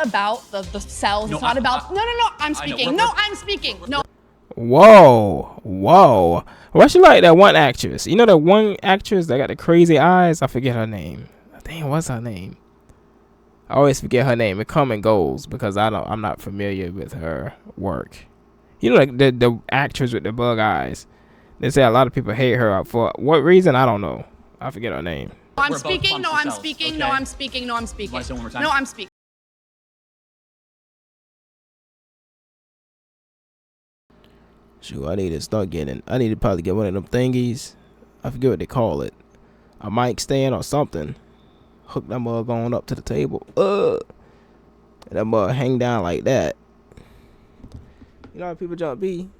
About the cells. No, it's not about. No. I'm speaking. I'm speaking. No. Whoa. Why she like that one actress? You know that one actress that got the crazy eyes? I forget her name. Dang, what's her name? I always forget her name. It come and goes because I'm not familiar with her work. You know, like the actress with the bug eyes. They say a lot of people hate her for what reason? I don't know. I forget her name. I'm speaking. No, I'm speaking. Okay. No, I'm speaking. No, I'm speaking. Want to say one more time? No, I'm speaking. Shoot, I need to probably get one of them thingies. I forget what they call it. A mic stand or something. Hook that mug on up to the table. And that mug hang down like that. You know how people jump B?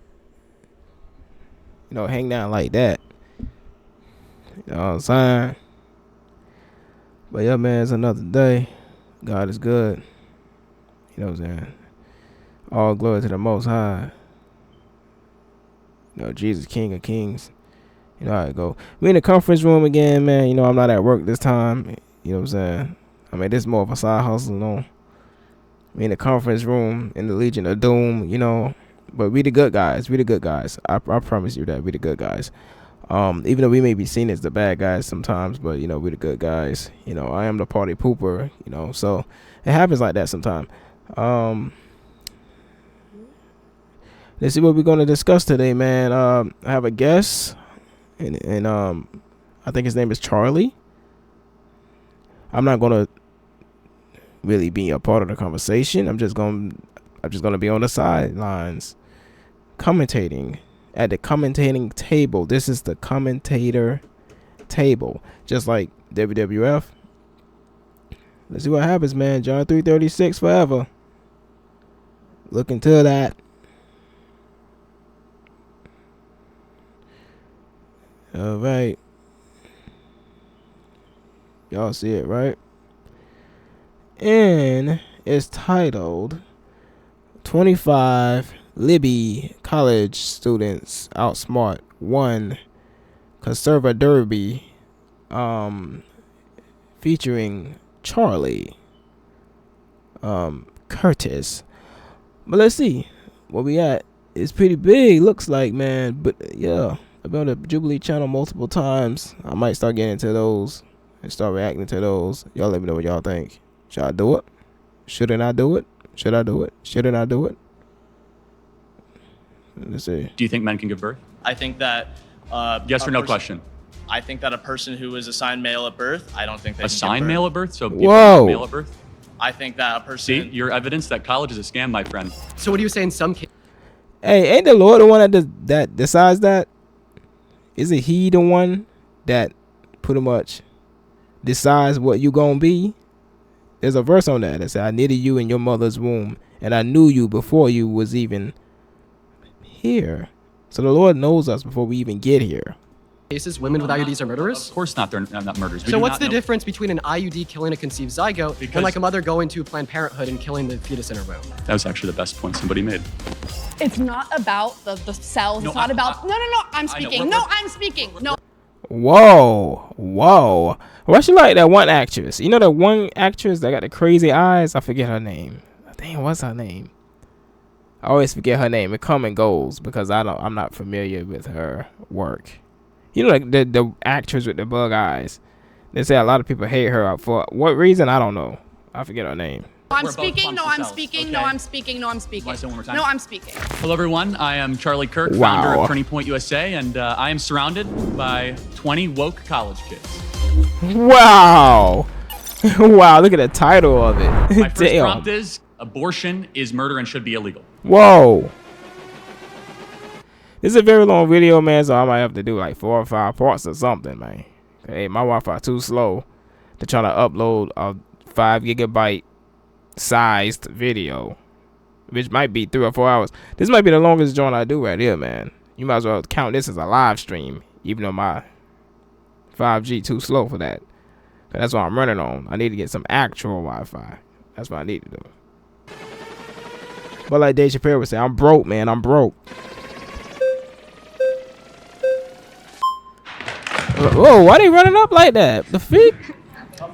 You know, hang down like that. You know what I'm saying? But yeah, man, it's another day. God is good. You know what I'm saying? All glory to the Most High. You know, Jesus, King of Kings. You know how it go. We in the conference room again, man. You know, I'm not at work this time. You know what I'm saying? I mean, this is more of a side hustle, you know. We in the conference room in the Legion of Doom, you know. But we the good guys. We the good guys. I promise you that. We the good guys. Even though we may be seen as the bad guys sometimes, but, you know, we the good guys. You know, I am the party pooper, you know. So, it happens like that sometimes. Let's see what we're going to discuss today, man. I have a guest. And I think his name is Charlie. I'm not gonna really be a part of the conversation. I'm just gonna be on the sidelines, commentating at the commentating table. This is the commentator table, just like WWF. Let's see what happens, man. John 3:36 forever. Look into that. All right. Y'all see it, right? And it's titled 25 Libby College Students Outsmart One Conserva Derby, featuring Charlie Curtis. But let's see what we got. It's pretty big, looks like, man. But yeah, I've been on the Jubilee channel multiple times. I might start getting into those and start reacting to those. Y'all let me know what y'all think. Should I do it? Shouldn't I do it? Should I do it? Shouldn't I do it? Let's see. Do you think men can give birth? I think that yes or no question. I think that a person who is assigned male at birth, I don't think they assigned can give birth. male at birth. So whoa, male at birth. I think that a person. See, your evidence that college is a scam, my friend. So what do you say in some cases? Hey, ain't the Lord the one that decides that? Isn't he the one that pretty much decides what you gonna be? There's a verse on that says, I knitted you in your mother's womb, and I knew you before you was even here. So the Lord knows us before we even get here. Cases, women with IUDs are murderers? Of course not, they're not murderers. So what's the difference between an IUD killing a conceived zygote and like a mother going to Planned Parenthood and killing the fetus in her womb? That was actually the best point somebody made. It's not about the cells. No, it's not about. No. I'm speaking. No, I'm speaking. No. Whoa. Why she like that one actress? You know that one actress that got the crazy eyes? I forget her name. Dang, what's her name? I always forget her name. It come and goes because I'm not familiar with her work. You know, like the actress with the bug eyes. They say a lot of people hate her for what reason? I don't know. I forget her name. I'm speaking. No, I'm speaking. No, I'm speaking. No, I'm speaking. Want to say one more time? No, I'm speaking. Hello, everyone. I am Charlie Kirk, Wow. founder of Turning Point USA, and I am surrounded by 20 woke college kids. Wow. Wow, look at the title of it. My first Damn. prompt is, abortion is murder and should be illegal. Whoa. This is a very long video, man, so I might have to do like 4 or 5 parts or something, man. Hey, my Wi-Fi too slow to try to upload a 5 gigabyte sized video, which might be 3 or 4 hours. This might be the longest joint I do right here, man. You might as well count this as a live stream, even though my 5G too slow for that. But that's what I'm running on. I need to get some actual Wi-Fi. That's what I need to do. But like Dave Chappelle would say, I'm broke, man. I'm broke. Whoa, why they running up like that? The freak? All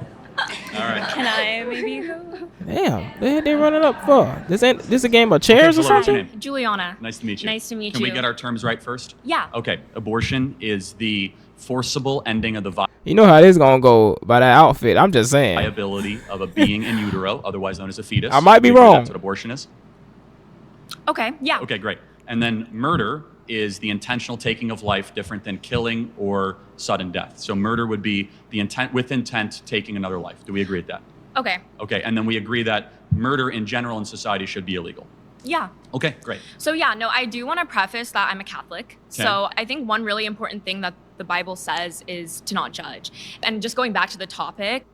right. Can I maybe go? Damn, they running up for? This a game of chairs or hello, what's your something? name? Juliana. Nice to meet you. Nice to meet Can you. we get our terms right first? Yeah. Okay. Abortion is the forcible ending of the You know how this gonna go by that outfit. I'm just saying. viability of a being in utero, otherwise known as a fetus. I might be Do you agree wrong. That's what abortion is. Okay. Yeah. Okay, great. And then murder is the intentional taking of life, different than killing or sudden death. So murder would be the intent taking another life. Do we agree with that? Okay. Okay, and then we agree that murder in general in society should be illegal. Yeah. Okay, great. So yeah, no, I do want to preface that I'm a Catholic. So I think one really important thing that the Bible says is to not judge. And just going back to the topic.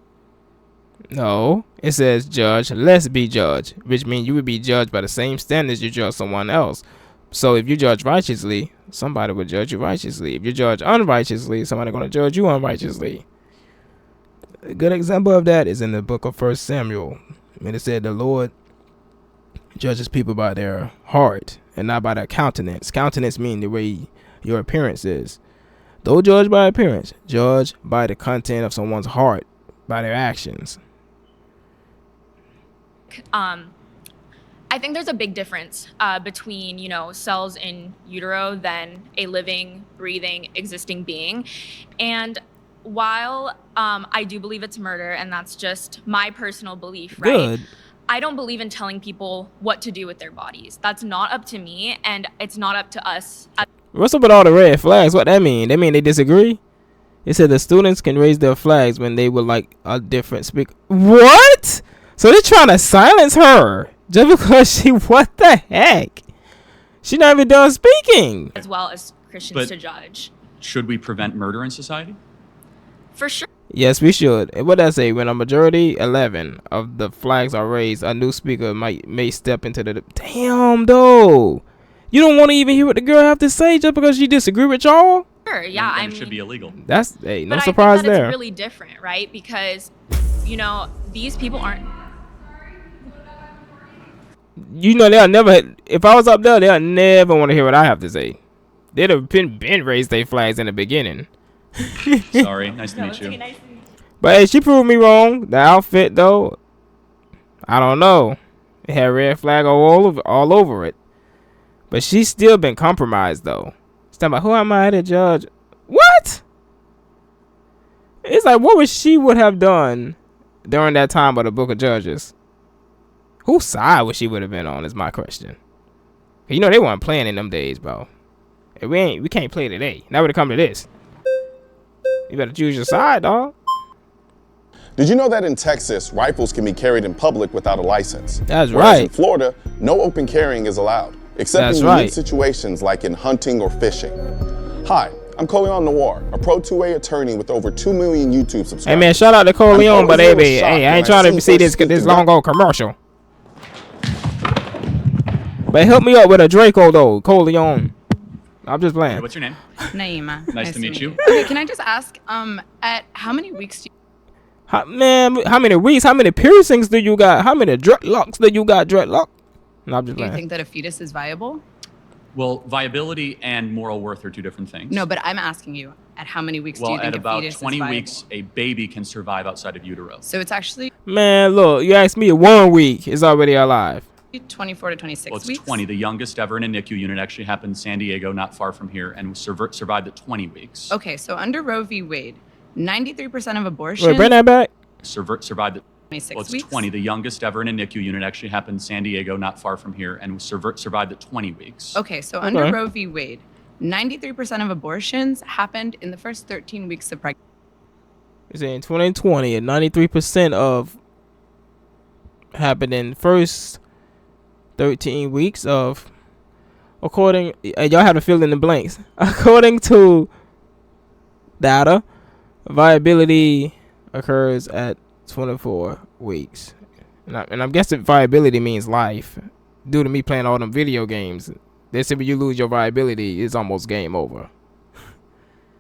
No, it says judge, lest be judged, which means you would be judged by the same standards you judge someone else. So if you judge righteously, somebody will judge you righteously. If you judge unrighteously, somebody going to judge you unrighteously. A good example of that is in the book of 1 Samuel. When it said the Lord judges people by their heart and not by their countenance. Countenance means the way your appearance is. Don't judge by appearance. Judge by the content of someone's heart, by their actions. I think there's a big difference between, cells in utero than a living, breathing, existing being. And while I do believe it's murder, and that's just my personal belief, right? Good. I don't believe in telling people what to do with their bodies. That's not up to me, and it's not up to us. What's up with all the red flags? What that mean? They mean they disagree? It said the students can raise their flags when they would like a different speaker. What? So they're trying to silence her just because she, what the heck? She not even done speaking. As well as Christians But- to judge. Should we prevent murder in society? For sure. Yes, we should. And what I say, when a majority 11 of the flags are raised, a new speaker may step into the. Damn, though. You don't want to even hear what the girl have to say just because she disagree with y'all? Sure, yeah, Then I it mean, should be illegal. That's, hey, no but surprise I think that there. it's really different, right? Because, these people aren't. You know, they'll never, if I was up there, they'll never want to hear what I have to say. They'd have been raised their flags in the beginning. Sorry, nice to meet you. But hey, she proved me wrong. The outfit, though, I don't know. It had red flag all over it. But she's still been compromised, though. It's talking about, who am I to judge? What? It's like, what she would have done during that time of the Book of Judges? Whose side would she would have been on is my question. You know they weren't playing in them days, bro. And we can't play today. Now when it come to this, you better choose your side, dog. Did you know that in Texas, rifles can be carried in public without a license? That's Whereas in right. Florida, no open carrying is allowed, except That's in unique right. situations like in hunting or fishing. Hi, I'm Coleon Noir, a Pro 2A attorney with over 2 million YouTube subscribers. Hey man, shout out to Coleon, but always a hey, little shocked hey, I when ain't trying to see see this folks this speaking long old commercial. But help me up with a Draco though, Coleon. I'm just Hey, playing. what's your name? Naima. Nice to meet you. Okay, can I just ask, at how many weeks do you How many weeks? How many piercings do you got? How many dreadlocks do you got? Dreadlock? No, I'm just playing. think that a fetus is viable? Well, viability and moral worth are two different things. No, but I'm asking you, at how many weeks do Well, you think at about a fetus 20 is viable? weeks, a baby can survive outside of utero. So it's actually Man, look, you asked me 1 week is already alive. 24 to 26 Well, it's weeks? 20. The youngest ever in a NICU unit actually happened in San Diego, not far from here, and survived at 20 weeks. Okay, so under Roe v. Wade, 93% of abortions, Wait, bring that back. Survived at 26 well, it's weeks? 20. The youngest ever in a NICU unit actually happened in San Diego, not far from here, and survived at 20 weeks. Okay, so under Okay. Roe v. Wade, 93% of abortions happened in the first 13 weeks of pregnancy. It's in 2020, and 93% of happened in first 13 weeks of, according, y'all have to fill in the blanks. According to data, viability occurs at 24 weeks. And I'm guessing viability means life. Due to me playing all them video games, they say when you lose your viability, it's almost game over.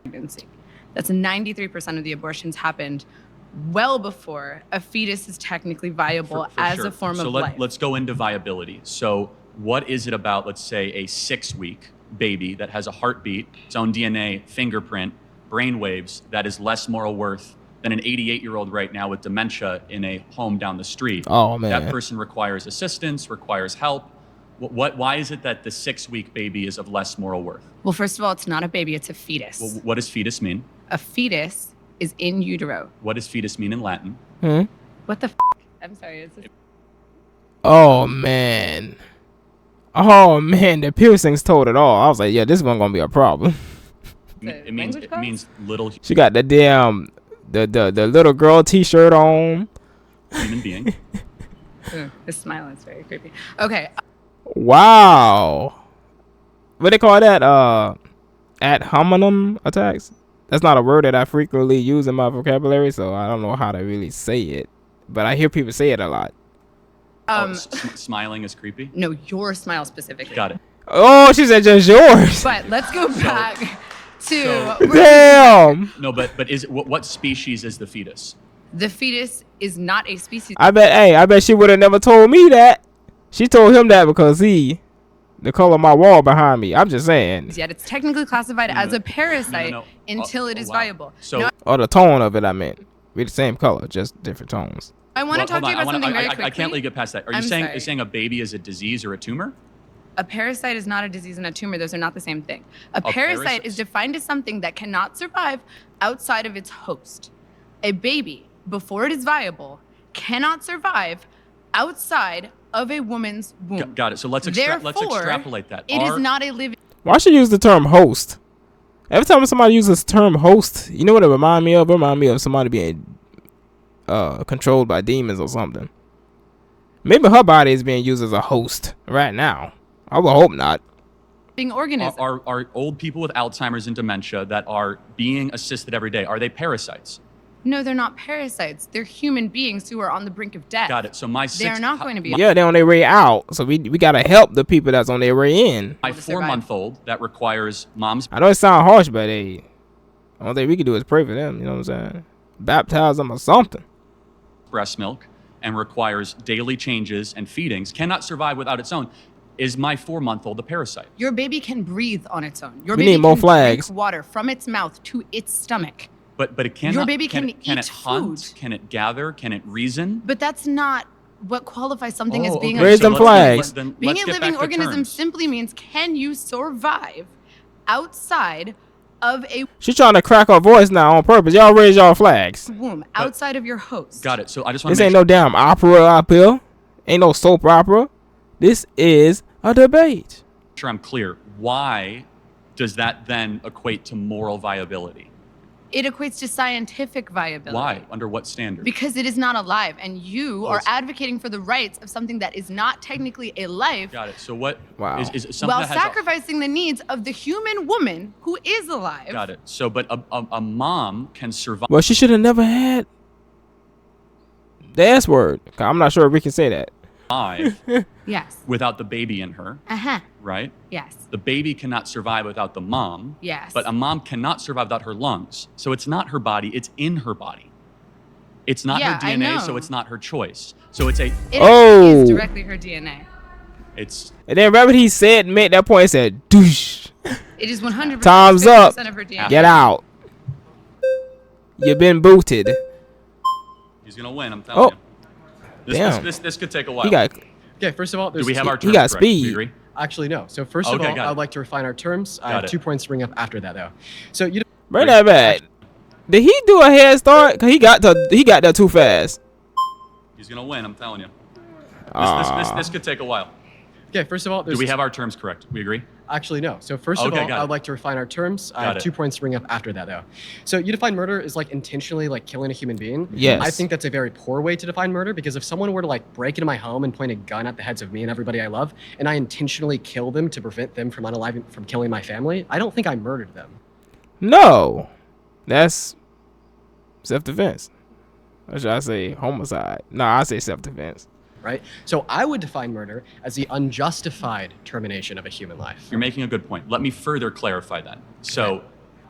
That's 93% of the abortions happened well before a fetus is technically viable For as sure. a form so of life. Let's go into viability. So what is it about, let's say, a 6-week baby that has a heartbeat, its own DNA, fingerprint, brain waves, that is less moral worth than an 88-year-old right now with dementia in a home down the street. Oh, man. That person requires assistance, requires help. Why is it that the 6-week baby is of less moral worth? Well, first of all, it's not a baby, it's a fetus. Well, what does fetus mean? A fetus is in utero. What does fetus mean in Latin? What the f? I'm sorry. Is this... Oh, man. Oh, man. The piercings told it all. I was like, yeah, this one going to be a problem. It means little She got the damn, the little girl t-shirt on. human being. Ugh, his smile is very creepy. Okay. Wow. What they call that? Ad hominem attacks? That's not a word that I frequently use in my vocabulary, so I don't know how to really say it. But I hear people say it a lot. Smiling is creepy. No, your smile specifically. Got it. Oh, she said just yours. But let's go back to Damn. No, but what species is the fetus? the fetus is not a species. I bet she would have never told me that. She told him that because the color of my wall behind me. I'm just saying. Yet it's technically classified as a parasite until it is wow. viable. So, No, Or the tone of it, I meant. We're the same color, just different tones. I want to talk to you about something very quickly. I can't let you get past that. Are you saying a baby is a disease or a tumor? A parasite is not a disease and a tumor. Those are not the same thing. A parasite is defined as something that cannot survive outside of its host. A baby, before it is viable, cannot survive outside of a woman's womb. Got it. So let's extrapolate that. It is not a living. Why should you use the term host? Every time somebody uses the term host, you know what it remind me of? It remind me of somebody being controlled by demons or something. Maybe her body is being used as a host right now. I would hope not. Organism. Are old people with Alzheimer's and dementia that are being assisted every day, are they parasites? No, they're not parasites. They're human beings who are on the brink of death. Got it. So They're not going to be. Yeah, they're on their way out. So we got to help the people that's on their way in. My 4-month-old that requires mom's I know it sounds harsh, but hey, the only thing we can do is pray for them. You know what I'm saying? Baptize them or something. breast milk and requires daily changes and feedings, cannot survive without its own. Is my 4-month-old a parasite? Your baby can breathe on its own. Your We baby need more can flags. drink water from its mouth to its stomach. But it cannot. Your baby can it eat hunt? food. Can it gather? Can it reason? But that's not what qualifies something as being okay. Raise them flags. Being a living organism simply means, can you survive outside of a She's trying to crack her voice now on purpose. Y'all raise y'all flags. womb, outside of your host? Got it. So I just want This to ain't no damn opera up here. Ain't no soap opera. This is a debate. sure I'm clear. Why does that then equate to moral viability? It equates to scientific viability. Why? Under what standard? Because it is not alive, and you are advocating for the rights of something that is not technically a life. Got it. So what? Wow. Is something While that has sacrificing the needs of the human woman who is alive. Got it. So, but a mom can survive. Well, she should have never had the S word. I'm not sure if we can say that. Yes. Without the baby in her, Uh-huh. right? Yes. The baby cannot survive without the mom. Yes. But a mom cannot survive without her lungs. So it's not her body, it's in her body. It's not Yeah, her I DNA, know. so it's not her choice. So it's a It Oh. is directly her DNA. it's And then remember he said, made that point, he said, douche. It is 100% Time's up. 50% of her DNA. Get out. You've been booted. he's gonna win, I'm telling Oh. you. Damn. This could take a while. He got Okay, first of all, Do we have our he terms got correct? Do speed. you agree? Actually, no. So first of Okay, all, got it. I would like to refine our terms. I Got have it. 2 points to bring up after that, though. So you bring that back. Did he do a head start? Cause he got there too fast. He's gonna win, I'm telling you. Ah. This could take a while. okay? First of all, Do we have our terms correct? We agree? Actually, no. So first of Okay, all, got I it. would like to refine our terms. I Got have it. 2 points to bring up after that, though. So you define murder as like intentionally like killing a human being. Yes. I think that's a very poor way to define murder because if someone were to like break into my home and point a gun at the heads of me and everybody I love, and I intentionally kill them to prevent them from from killing my family, I don't think I murdered them. No, that's self-defense. Or should I say homicide? No, I say self-defense. Right? So I would define murder as the unjustified termination of a human life. You're making a good point. Let me further clarify that. So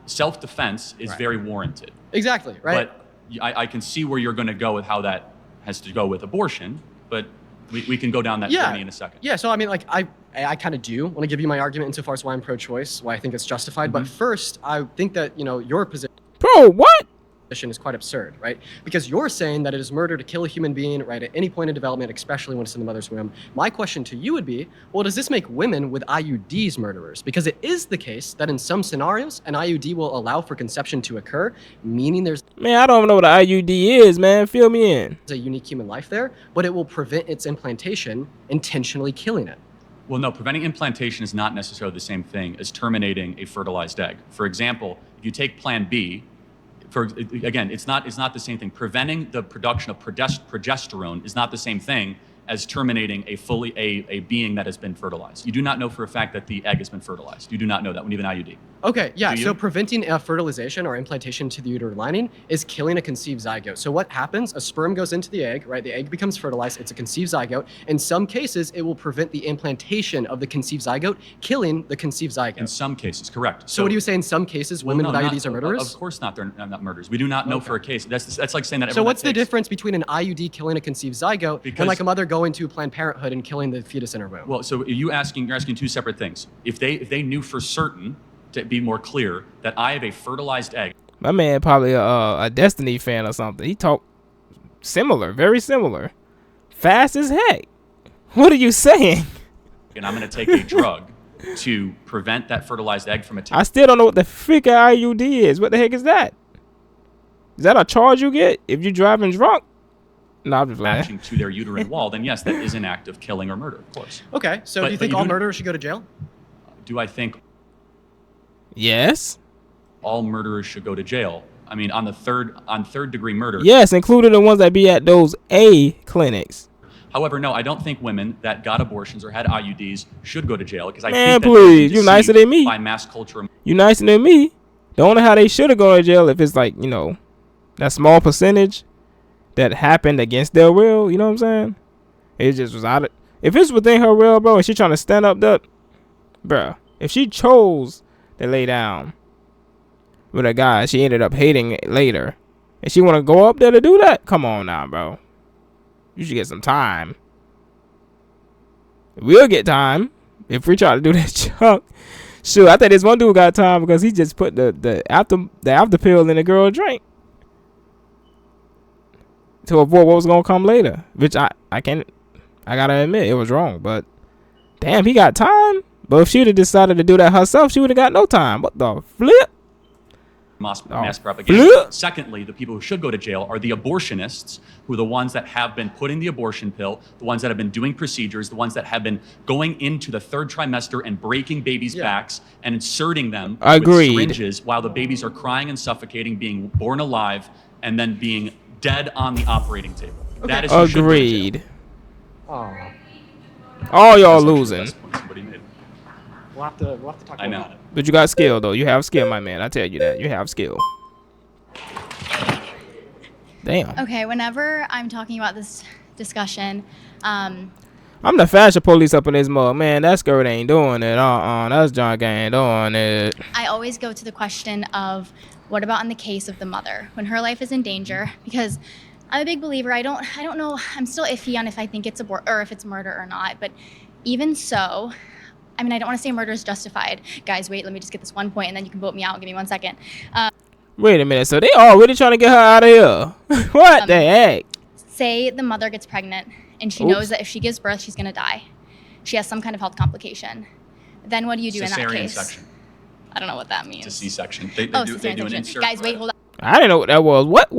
self-defense is Right. very warranted. Exactly, right? But I can see where you're going to go with how that has to go with abortion, but we can go down that journey in a second. Yeah, so I mean, like, I kind of do want to give you my argument insofar as why I'm pro-choice, why I think it's justified. Mm-hmm. But first, I think that, your position. Bro, what? is quite absurd, right? Because you're saying that it is murder to kill a human being, right, at any point in development, especially when it's in the mother's womb. My question to you would be, well, does this make women with IUDs murderers? Because it is the case that in some scenarios, an IUD will allow for conception to occur, meaning there's Man, I don't know what an IUD is, man. Fill me in. a unique human life there, but it will prevent its implantation, intentionally killing it. Well, no, preventing implantation is not necessarily the same thing as terminating a fertilized egg. For example, if you take Plan B, again, it's not the same thing. Preventing the production of progesterone is not the same thing as terminating a being that has been fertilized. You do not know for a fact that the egg has been fertilized. You do not know that when you have an IUD. Okay, yeah, so preventing fertilization or implantation to the uterine lining is killing a conceived zygote. So what happens? A sperm goes into the egg, right? The egg becomes fertilized. It's a conceived zygote. In some cases, it will prevent the implantation of the conceived zygote, killing the conceived zygote. In some cases, correct. So what do you say in some cases, women with IUDs are murderers? Of course not, they're not murderers. We do not know for a case. That's like saying that So what's the difference between an IUD killing a conceived zygote and like a mother going to Planned Parenthood and killing the fetus in her womb? Well, so you're asking two separate things. If they knew for certain, to be more clear, that I have a fertilized egg. My man probably a Destiny fan or something. He talk similar, very similar. Fast as heck. What are you saying? And I'm going to take a drug to prevent that fertilized egg from attaching. I still don't know what the freak a IUD is. What the heck is that? Is that a charge you get if you're driving drunk? No, I'm just attaching to their uterine wall, then yes, that is an act of killing or murder, of course. Okay, so do you think all murderers should go to jail? Do I think yes, all murderers should go to jail? I mean, on third degree murder. Yes, including the ones that be at those A clinics. However, no, I don't think women that got abortions or had IUDs should go to jail because I Man, think that please, you nicer than me. By mass culture. You nicer than me. The only how they should have gone to jail if it's like, you know, that small percentage that happened against their will. You know what I'm saying? It just was out of. If it's within her will, bro, and she trying to stand up, bruh. If she chose to lay down with a guy she ended up hating it later, and she want to go up there to do that, come on now, bro. You should get some time. We'll get time if we try to do that junk. Sure, I think this one dude got time because he just put the after pill in the girl drink to avoid what was gonna come later. Which I gotta admit it was wrong, but damn, he got time. But if she would have decided to do that herself, she would have got no time. What the flip? Mass propaganda. Secondly, the people who should go to jail are the abortionists, who are the ones that have been putting the abortion pill, the ones that have been doing procedures, the ones that have been going into the third trimester and breaking babies' backs and inserting them with syringes while the babies are crying and suffocating, being born alive, and then being dead on the operating table. Okay. That is agreed. All y'all losing. We'll have to talk about it. But you got skill, though. You have skill, my man. I tell you that. You have skill. Damn. Okay, whenever I'm talking about this discussion, I'm the fashion police up in this mug. Man, that skirt ain't doing it. That's John ain't doing it. I always go to the question of, what about in the case of the mother? When her life is in danger? Because I'm a big believer. I don't know. I'm still iffy on if I think it's or if it's murder or not. But even so, I mean, I don't want to say murder is justified. Guys, wait, let me just get this one point, and then you can vote me out. Give me 1 second. Wait a minute. So they already trying to get her out of here. What the heck? Say the mother gets pregnant, and she knows that if she gives birth, she's going to die. She has some kind of health complication. Then what do you do in that case? Section. I don't know what that means. It's a C-section. They do an insert. Guys, wait, hold on. I didn't know what that was. What?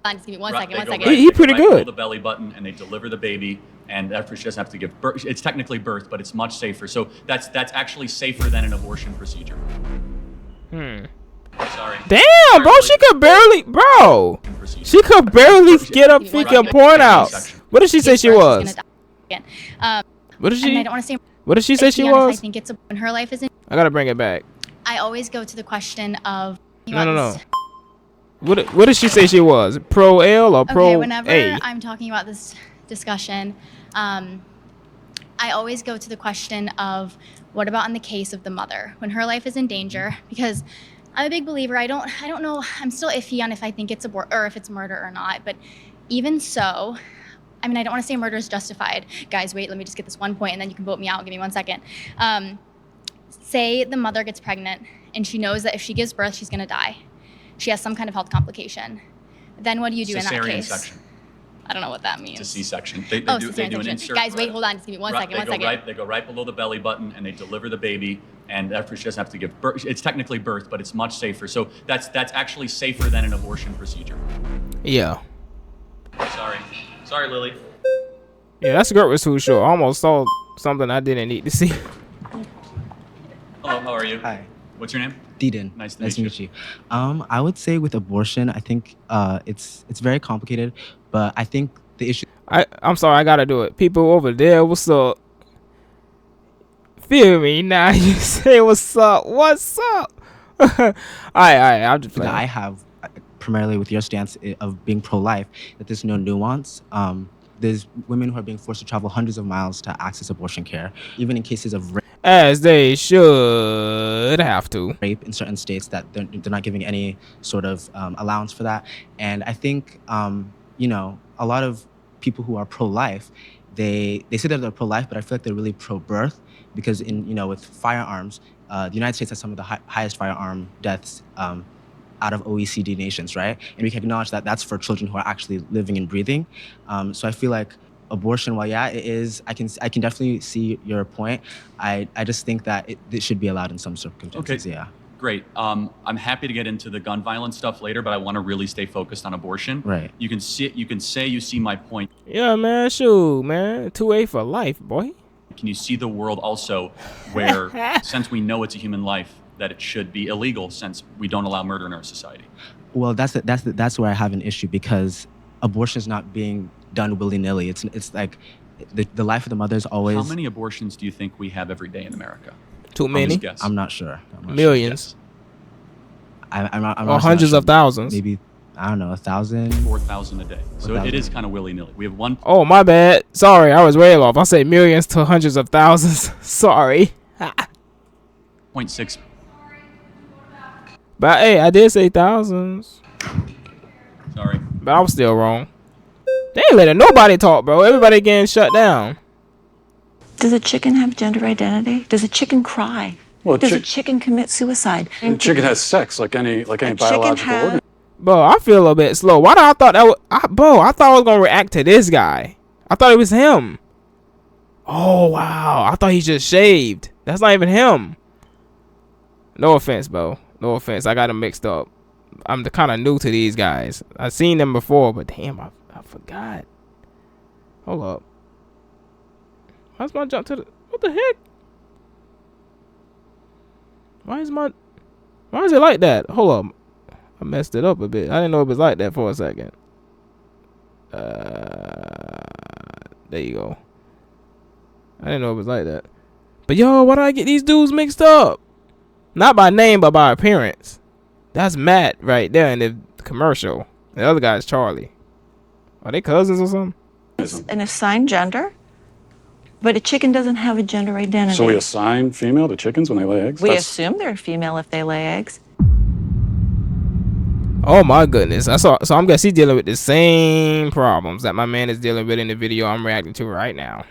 Just give me 1 second. He pretty good. Pull the belly button and they deliver the baby, and after she doesn't have to give birth. It's technically birth, but it's much safer. So that's actually safer than an abortion procedure. Sorry. Damn, bro, she could barely, get up freaking porn out. What did she say she was? What did she? I don't want to say. What did she say she was? I think it's when her life is in. I gotta bring it back. I always go to the question of. No. What did she say she was? Pro L or pro A? Okay, whenever I'm talking about this discussion, I always go to the question of, what about in the case of the mother? When her life is in danger? Because I'm a big believer. I don't know. I'm still iffy on if I think it's or if it's murder or not. But even so, I mean, I don't want to say murder is justified. Guys, wait, let me just get this one point, and then you can vote me out. Give me 1 second. Say the mother gets pregnant, and she knows that if she gives birth, she's going to die. she has some kind of health complication. Then what do you do in that Cesarean case? section. I don't know what that means. It's a C-section. They Oh, do cesarean an section. insert. Guys, wait, hold on. Just give me one second. They go right below the belly button, and they deliver the baby. And after she doesn't have to give birth, it's technically birth, but it's much safer. So that's actually safer than an abortion procedure. Yeah. Sorry, Lily. Yeah, that skirt was too short. I almost saw something I didn't need to see. Hello, how are you? Hi. What's your name? Deedon. Nice to meet you. I would say with abortion, I think it's very complicated, but I think the issue. I'm sorry, I gotta do it. People over there, what's up? Feel me now? You say what's up? What's up? Alright. I'm just playing. That I have primarily with your stance of being pro-life, that there's no nuance. There's women who are being forced to travel hundreds of miles to access abortion care, even in cases of rape. As they should have to. Rape in certain states that they're not giving any sort of allowance for that. And I think, you know, a lot of people who are pro-life, they say that they're pro-life, but I feel like they're really pro-birth because with firearms, the United States has some of the highest firearm deaths out of OECD nations, right? And we can acknowledge that that's for children who are actually living and breathing. So I feel like abortion, while yeah, it is, I can definitely see your point. I just think that it should be allowed in some circumstances. Okay. Yeah. Great. I'm happy to get into the gun violence stuff later, but I want to really stay focused on abortion. Right. You can say you see my point. Yeah, man. Shoot, man. 2A for life, boy. Can you see the world also where, since we know it's a human life, that it should be illegal since we don't allow murder in our society? Well, that's where I have an issue because abortion is not being done willy-nilly. It's like the life of the mother is always. How many abortions do you think we have every day in America? Too many? I'm not sure. Millions. I'm not or hundreds sure. of thousands. Maybe, I don't know, 1,000. 4,000 a day. So it is kind of willy-nilly. We have one. Oh, my bad. Sorry, I was way off. I said millions to hundreds of thousands. Sorry. 0.6. But hey, I did say thousands. Sorry. But I was still wrong. They ain't letting nobody talk, bro. Everybody getting shut down. Does a chicken have gender identity? Does a chicken cry? Well, does a chicken commit suicide? A chicken has sex like any biological organism. Bro, I feel a bit slow. Why did I thought that was... I thought I was going to react to this guy. I thought it was him. Oh, wow. I thought he just shaved. That's not even him. No offense, bro. No offense. I got him mixed up. I'm kind of new to these guys. I've seen them before, but damn, I forgot. Hold up. How's my jump to the... What the heck? Why is it like that? Hold up. I messed it up a bit. I didn't know it was like that for a second. There you go. I didn't know it was like that. But yo, why do I get these dudes mixed up? Not by name, but by appearance. That's Matt right there in the commercial. The other guy's Charlie. Are they cousins or something? It's an assigned gender, but a chicken doesn't have a gender identity. So we assign female to chickens when they lay eggs? We assume they're female if they lay eggs. Oh my goodness. So I'm guessing he's dealing with the same problems that my man is dealing with in the video I'm reacting to right now.